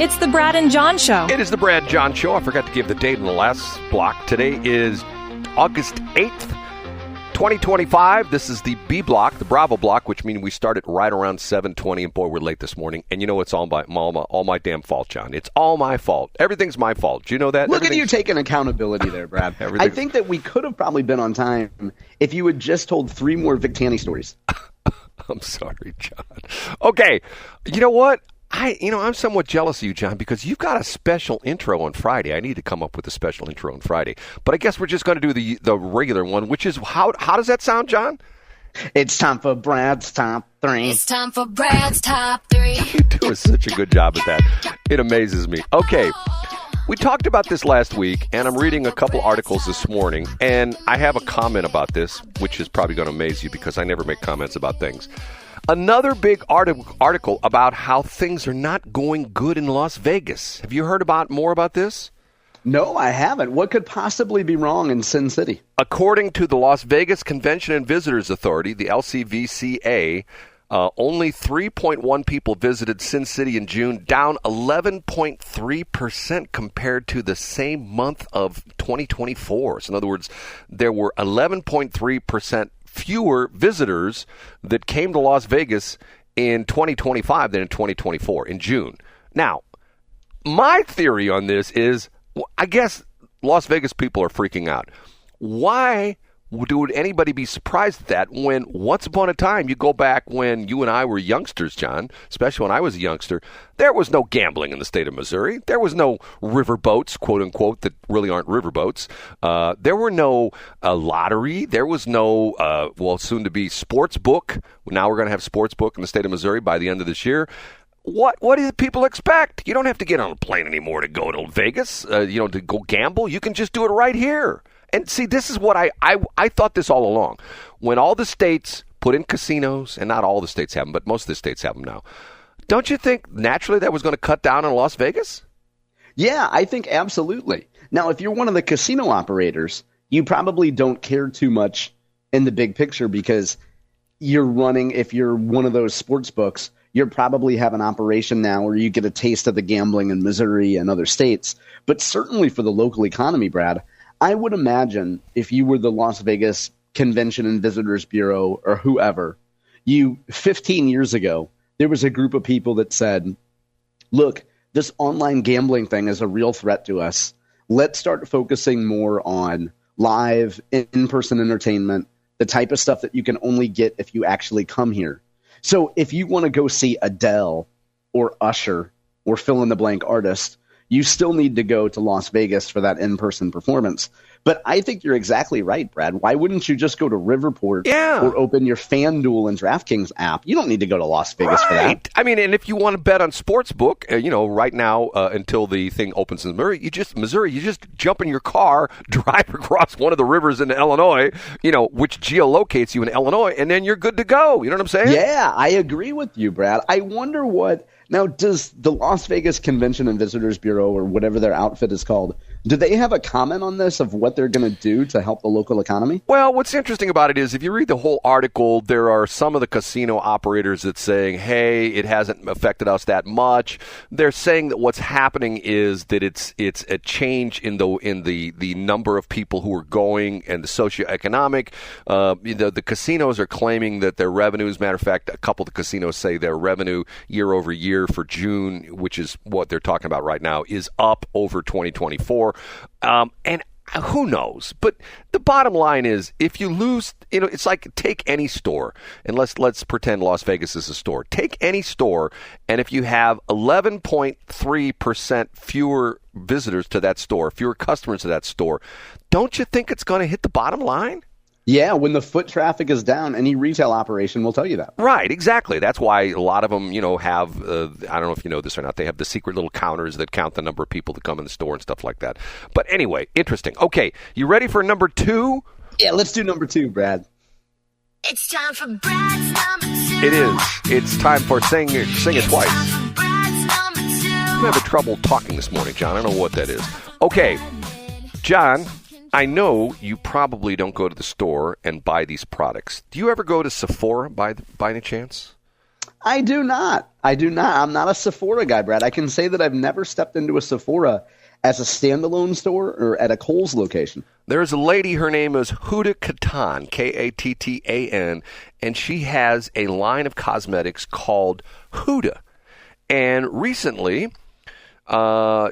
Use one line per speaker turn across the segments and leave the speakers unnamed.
It's the Brad and John Show.
It is the Brad John Show. I forgot to give the date in the last block. Today is August 8th, 2025. This is the B block, the Bravo block, which means we started right around 7:20, and boy, we're late this morning. And you know it's all my damn fault, John. It's all my fault. Everything's my fault. Do you know that?
Look at you taking accountability there, Brad. I think that we could have probably been on time if you had just told 3 more Vic Tanny stories.
I'm sorry, John. Okay, you know what? I'm somewhat jealous of you, John, because you've got a special intro on Friday. I need to come up with a special intro on Friday. But I guess we're just going to do the regular one, which is, how does that sound, John?
It's time for Brad's Top 3.
It's time for Brad's Top 3.
You do such a good job at that. It amazes me. Okay, we talked about this last week, and I'm reading a couple articles this morning, and I have a comment about this, which is probably going to amaze you because I never make comments about things. Another big article about how things are not going good in Las Vegas. Have you heard more about this?
No, I haven't. What could possibly be wrong in Sin City?
According to the Las Vegas Convention and Visitors Authority, the LCVCA, only 3.1 people visited Sin City in June, down 11.3% compared to the same month of 2024. So in other words, there were 11.3% fewer visitors that came to Las Vegas in 2025 than in 2024 in June. Now, my theory on this is, I guess Las Vegas people are freaking out. Why would anybody be surprised at that when once upon a time, you go back when you and I were youngsters, John, especially when I was a youngster, there was no gambling in the state of Missouri. There was no river boats, quote unquote, that really aren't river boats. There were no lottery. There was no, soon to be sports book. Now we're going to have sports book in the state of Missouri by the end of this year. What do people expect? You don't have to get on a plane anymore to go to Vegas, to go gamble. You can just do it right here. And see, this is what I thought this all along. When all the states put in casinos, and not all the states have them, but most of the states have them now, don't you think naturally that was going to cut down on Las Vegas?
Yeah, I think absolutely. Now, if you're one of the casino operators, you probably don't care too much in the big picture because you're running, if you're one of those sports books, you probably have an operation now where you get a taste of the gambling in Missouri and other states. But certainly for the local economy, Brad, I would imagine if you were the Las Vegas Convention and Visitors Bureau or whoever, 15 years ago, there was a group of people that said, look, this online gambling thing is a real threat to us. Let's start focusing more on live, in-person entertainment, the type of stuff that you can only get if you actually come here. So if you want to go see Adele or Usher or fill-in-the-blank artist, you still need to go to Las Vegas for that in-person performance. But I think you're exactly right, Brad. Why wouldn't you just go to Riverport or open your FanDuel and DraftKings app? You don't need to go to Las Vegas for that.
I mean, and if you want to bet on Sportsbook, right now until the thing opens in Missouri, you just jump in your car, drive across one of the rivers in Illinois, which geolocates you in Illinois, and then you're good to go. You know what I'm saying?
Yeah, I agree with you, Brad. I wonder now, does the Las Vegas Convention and Visitors Bureau or whatever their outfit is called, do they have a comment on this of what they're going to do to help the local economy?
Well, what's interesting about it is if you read the whole article, there are some of the casino operators that saying, hey, it hasn't affected us that much. They're saying that what's happening is that it's a change in the number of people who are going and the socioeconomic. The casinos are claiming that their revenue, as a matter of fact, a couple of the casinos say their revenue year over year for June, which is what they're talking about right now, is up over 2024. And who knows? But the bottom line is, if you lose, it's like take any store, and let's pretend Las Vegas is a store. Take any store, and if you have 11.3% fewer visitors to that store, fewer customers to that store, don't you think it's going to hit the bottom line?
Yeah, when the foot traffic is down, any retail operation will tell you that.
Right, exactly. That's why a lot of them, have, I don't know if you know this or not, they have the secret little counters that count the number of people that come in the store and stuff like that. But anyway, interesting. Okay, you ready for number 2?
Yeah, let's do number 2, Brad.
It's time for Brad's number 2.
It is. It's time for Sing It Twice. I'm having trouble talking this morning, John. I don't know what that is. Okay, John, I know you probably don't go to the store and buy these products. Do you ever go to Sephora by any chance?
I do not. I'm not a Sephora guy, Brad. I can say that I've never stepped into a Sephora as a standalone store or at a Kohl's location.
There's a lady, her name is Huda Kattan, Kattan, and she has a line of cosmetics called Huda. And recently,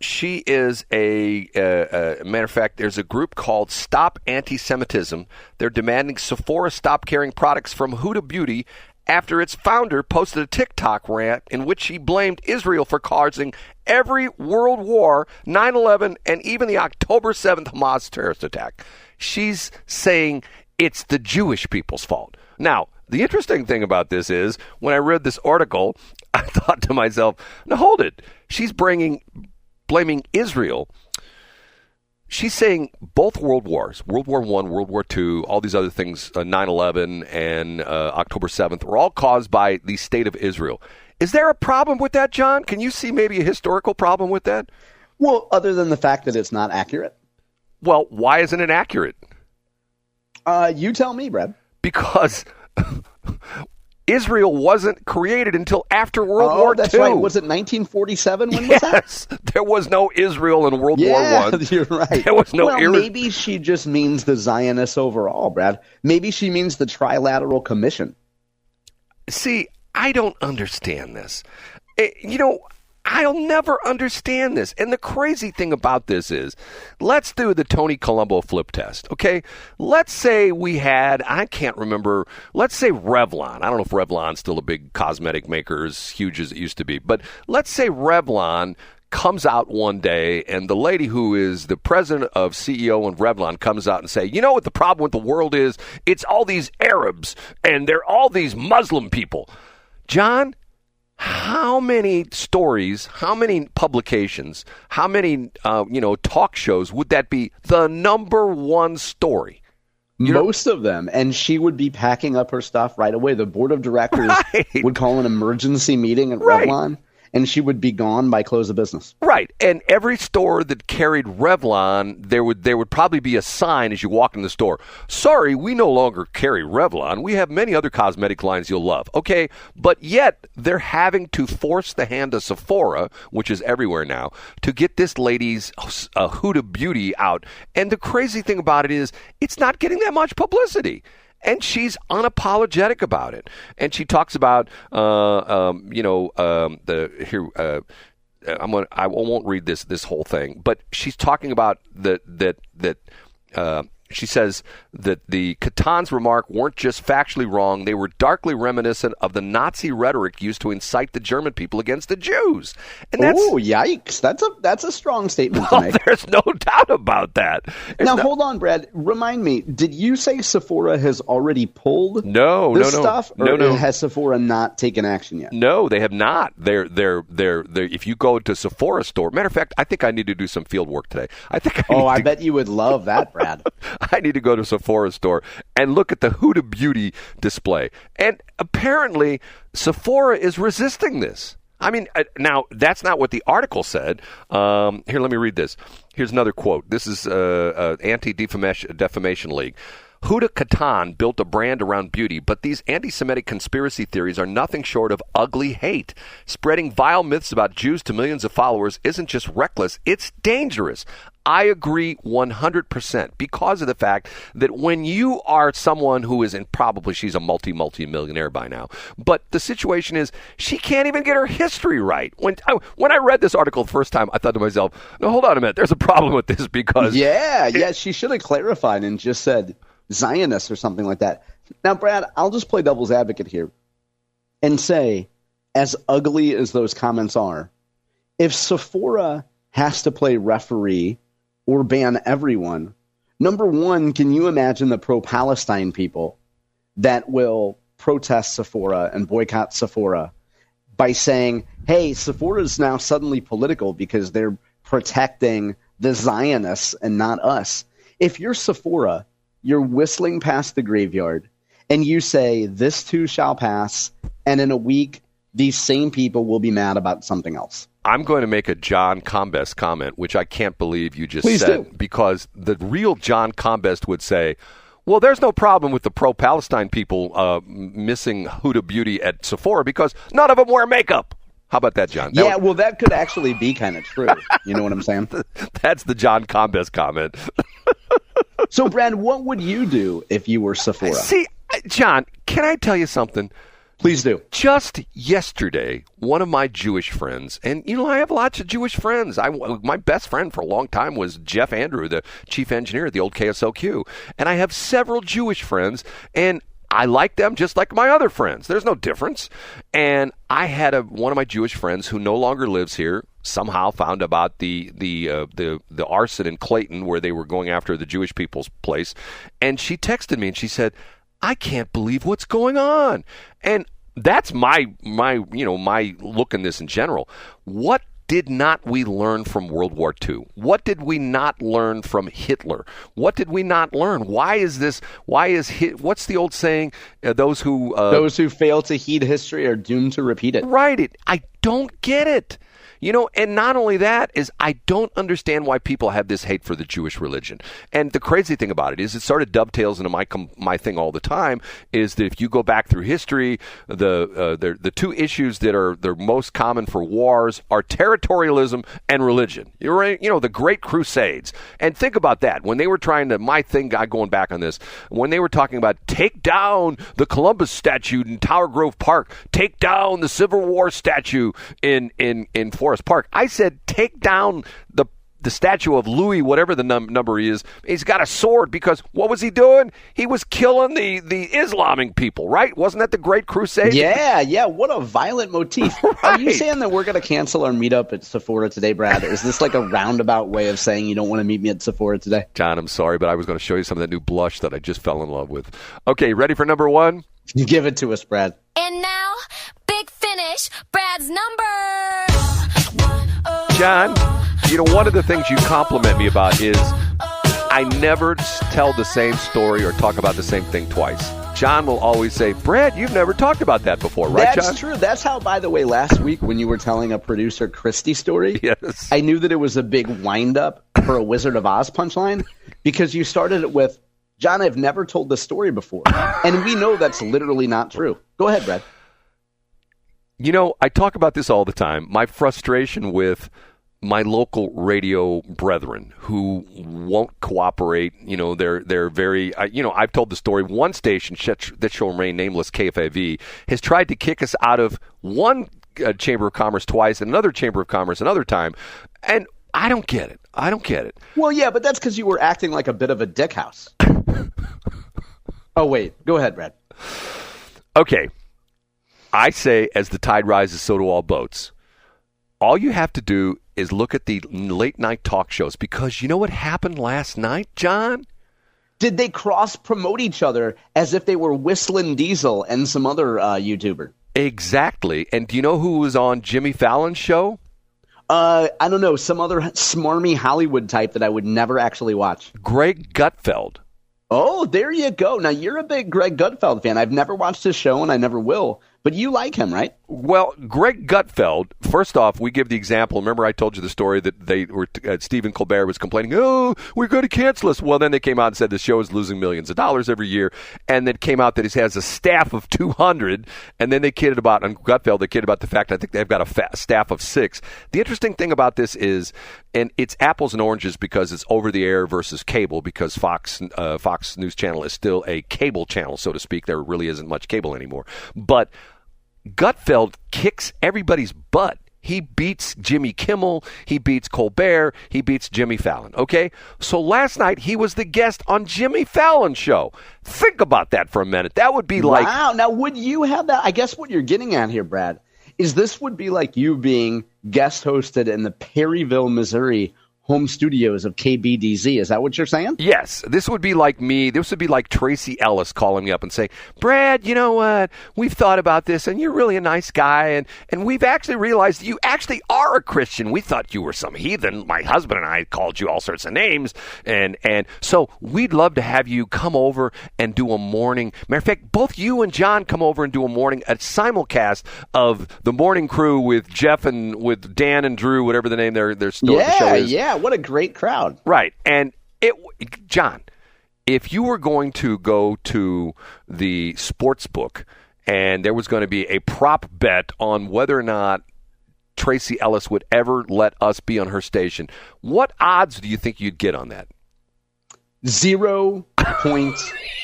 she is a matter of fact, there's a group called Stop Anti-Semitism. They're demanding Sephora stop carrying products from Huda Beauty after its founder posted a TikTok rant in which she blamed Israel for causing every world war, 9/11, and even the October 7th Hamas terrorist attack. She's saying it's the Jewish people's fault. Now, the interesting thing about this is, when I read this article, I thought to myself, now hold it. She's blaming Israel. She's saying both world wars, World War I, World War II, all these other things, 9/11 and October 7th, were all caused by the state of Israel. Is there a problem with that, John? Can you see maybe a historical problem with that?
Well, other than the fact that it's not accurate.
Well, why isn't it accurate?
You tell me, Brad.
Because Israel wasn't created until after World War II.
That's right. Was it 1947? When was that?
Yes, there was no Israel in World War I.
You're right.
There was no.
Maybe she just means the Zionists overall, Brad. Maybe she means the Trilateral Commission.
See, I don't understand this. I'll never understand this. And the crazy thing about this is, let's do the Tony Colombo flip test, okay? Let's say we had, I can't remember, let's say Revlon. I don't know if Revlon's still a big cosmetic maker, as huge as it used to be. But let's say Revlon comes out one day and the lady who is the president of CEO of Revlon comes out and say, you know what the problem with the world is? It's all these Arabs and they're all these Muslim people. John, how many stories, how many publications, how many talk shows would that be the number one story?
Most of them. And she would be packing up her stuff right away. The board of directors would call an emergency meeting at Revlon, and she would be gone by close of business.
Right. And every store that carried Revlon, there would probably be a sign as you walk in the store. Sorry, we no longer carry Revlon. We have many other cosmetic lines you'll love. Okay, but yet they're having to force the hand of Sephora, which is everywhere now, to get this lady's Huda Beauty out. And the crazy thing about it is it's not getting that much publicity. And she's unapologetic about it. And she talks about, I won't read this whole thing, but she's talking about that. She says that the Kattan's remark weren't just factually wrong; they were darkly reminiscent of the Nazi rhetoric used to incite the German people against the Jews. And
yikes! That's a strong statement to make.
There's no doubt about that.
Hold on, Brad. Remind me. Did you say Sephora has already pulled this stuff?
No.
Has Sephora not taken action yet?
No, they have not. They're. If you go to Sephora store, matter of fact, I think I need to do some field work today. I bet
you would love that, Brad.
I need to go to Sephora store and look at the Huda Beauty display. And apparently, Sephora is resisting this. I mean, now, that's not what the article said. Here, let me read this. Here's another quote. This is Anti-Defamation League. Huda Kattan built a brand around beauty, but these anti-Semitic conspiracy theories are nothing short of ugly hate. Spreading vile myths about Jews to millions of followers isn't just reckless, it's dangerous. I agree 100% because of the fact that when you are someone who is probably she's a multi-millionaire by now, but the situation is she can't even get her history right. When I read this article the first time, I thought to myself, no, hold on a minute, there's a problem with this because...
Yeah, she should have clarified and just said Zionists or something like that. Now, Brad, I'll just play devil's advocate here and say, as ugly as those comments are, if Sephora has to play referee or ban everyone, number one, can you imagine the pro-Palestine people that will protest Sephora and boycott Sephora by saying, hey, Sephora is now suddenly political because they're protecting the Zionists and not us. If you're Sephora, you're whistling past the graveyard and you say, this too shall pass, and in a week, these same people will be mad about something else.
I'm going to make a John Combest comment, which I can't believe you just
Please
said,
do.
because the real John Combest would say, Well, there's no problem with the pro-Palestine people missing Huda Beauty at Sephora because none of them wear makeup. How about that, John?
Well, that could actually be kind of true. You know what I'm saying?
That's the John Combest comment.
So, Brad, what would you do if you were Sephora?
See, John, can I tell you something?
Please do.
Just yesterday, one of my Jewish friends, and I have lots of Jewish friends. My best friend for a long time was Jeff Andrew, the chief engineer at the old KSLQ. And I have several Jewish friends, and I like them just like my other friends. There's no difference. And I had one of my Jewish friends who no longer lives here somehow found about the arson in Clayton where they were going after the Jewish people's place. And she texted me and she said, I can't believe what's going on. And that's my look in this in general. What did not we learn from World War II? What did we not learn from Hitler? What did we not learn? What's the old saying? Those who
fail to heed history are doomed to repeat it.
Right. I don't get it. And not only that is I don't understand why people have this hate for the Jewish religion. And the crazy thing about it is it sort of dovetails into my thing all the time is that if you go back through history, the two issues that are the most common for wars are territorialism and religion. The Great Crusades. And think about that. When they were going back on this, when they were talking about take down the Columbus statue in Tower Grove Park, take down the Civil War statue in Forest Park. I said, take down the statue of Louis, whatever the number he is. He's got a sword because what was he doing? He was killing the Islaming people, right? Wasn't that the Great Crusade?
Yeah. What a violent motif. Right. Are you saying that we're going to cancel our meetup at Sephora today, Brad? Is this like a roundabout way of saying you don't want to meet me at Sephora today?
John, I'm sorry, but I was going to show you some of that new blush that I just fell in love with. Okay, ready for number one?
You give it to us, Brad.
And now, big finish, Brad's number.
John, one of the things you compliment me about is I never tell the same story or talk about the same thing twice. John will always say, Brad, you've never talked about that before, right, John?
That's true. That's how, by the way, last week when you were telling a producer Christie story,
yes,
I knew that it was a big wind-up for a Wizard of Oz punchline because you started it with, John, I've never told this story before. And we know that's literally not true. Go ahead, Brad.
I talk about this all the time. My frustration with my local radio brethren who won't cooperate. They're very, I've told the story. One station that shall remain nameless, KFAV, has tried to kick us out of one Chamber of Commerce twice and another Chamber of Commerce another time. And I don't get it.
Well, yeah, but that's because you were acting like a bit of a dick house. Oh, wait. Go ahead, Brad.
Okay. I say, as the tide rises, so do all boats. All you have to do is look at the late-night talk shows, because you know what happened last night, John?
Did they cross-promote each other as if they were Whistling Diesel and some other YouTuber?
Exactly. And do you know who was on Jimmy Fallon's show?
I don't know. Some other smarmy Hollywood type that I would never actually watch.
Greg Gutfeld.
Oh, there you go. Now, you're a big Greg Gutfeld fan. I've never watched his show, and I never will. But you like him, right?
Well, Greg Gutfeld, first off, we give the example. Remember I told you the story that Stephen Colbert was complaining, oh, we're going to cancel us. Well, then they came out and said the show is losing millions of dollars every year. And then came out that he has a staff of 200. And then they kidded about, on Gutfeld, they kidded about the fact I think they've got a staff of 6. The interesting thing about this is, and it's apples and oranges because it's over the air versus cable, because Fox News Channel is still a cable channel, so to speak. There really isn't much cable anymore. But Gutfeld kicks everybody's butt. He beats Jimmy Kimmel. He beats Colbert. He beats Jimmy Fallon. Okay? So last night, he was the guest on Jimmy Fallon's show. Think about that for a minute. That would be like...
Wow. Now, would you have that? I guess what you're getting at here, Brad, is this would be like you being guest hosted in the Perryville, Missouri home studios of KBDZ. Is that what you're saying?
Yes. This would be like me. This would be like Tracy Ellis calling me up and saying, Brad, you know what? We've thought about this, and you're really a nice guy, and we've actually realized that you actually are a Christian. We thought you were some heathen. My husband and I called you all sorts of names, and so we'd love to have you come over and do a morning. Matter of fact, both you and John come over and do a simulcast of the Morning Crew with Jeff and with Dan and Drew, whatever the name their show is.
Yeah, what a great crowd.
Right. And John, if you were going to go to the sports book and there was going to be a prop bet on whether or not Tracy Ellis would ever let us be on her station, what odds do you think you'd get on that?
0.0.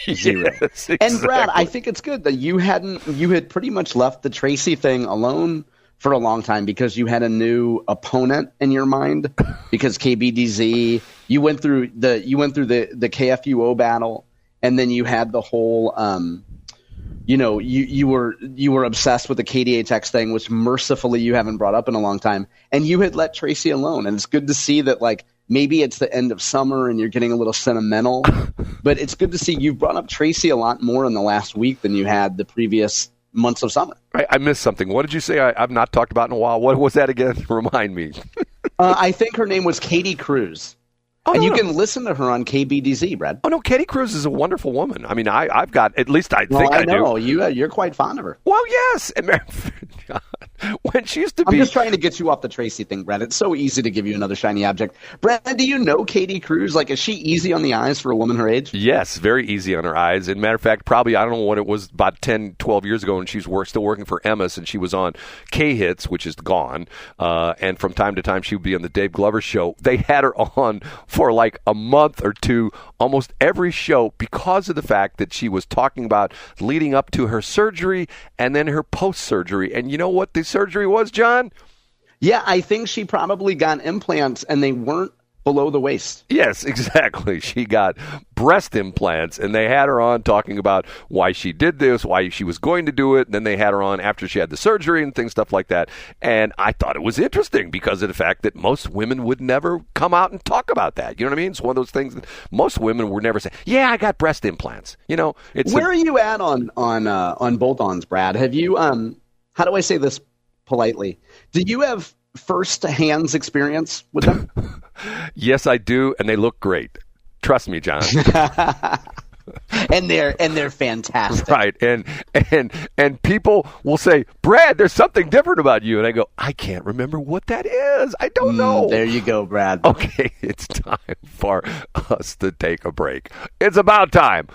Yes, exactly.
And Brad, I think it's good that you had pretty much left the Tracy thing alone for a long time because you had a new opponent in your mind because KBDZ, you went through the KFUO battle, and then you had the whole you were obsessed with the KDHX thing, which mercifully you haven't brought up in a long time, and you had let Tracy alone. And it's good to see that, like, maybe it's the end of summer and you're getting a little sentimental, but it's good to see you've brought up Tracy a lot more in the last week than you had the previous months of summer.
I missed something. What did you say I've not talked about in a while? What was that again? Remind me.
I think her name was Katy Kruze.
Oh,
and
no,
you
no.
can listen to her on KBDZ, Brad.
Oh, no, Katy Kruze is a wonderful woman. I mean, I've got, at least I think I do.
know. You're quite fond of her.
Well, yes. And when she used to
I'm
be...
just trying to get you off the Tracy thing, Brad. It's so easy to give you another shiny object. Brad, do you know Katy Kruze? Like, is she easy on the eyes for a woman her age?
Yes, very easy on her eyes. And matter of fact, probably, I don't know what it was, about 10, 12 years ago when she was still working for Emmis, and she was on K-Hits, which is gone. And from time to time, she would be on the Dave Glover show. They had her on for like a month or two, almost every show, because of the fact that she was talking about leading up to her surgery and then her post-surgery. And you know what the surgery was, John?
Yeah, I think she probably got implants and they weren't below the waist.
Yes, exactly. She got breast implants, and they had her on talking about why she did this, why she was going to do it, and then they had her on after she had the surgery and things, stuff like that. And I thought it was interesting because of the fact that most women would never come out and talk about that. You know what I mean? It's one of those things that most women would never say, yeah, I got breast implants. You know, it's
Where are you at on bolt-ons, Brad? Have you, how do I say this politely? Do you have first hands experience with them?
Yes, I do, and they look great. Trust me, John.
and they're fantastic.
Right. And people will say, Brad, there's something different about you. And I go, I can't remember what that is. I don't know.
There you go, Brad.
Okay, it's time for us to take a break. It's about time.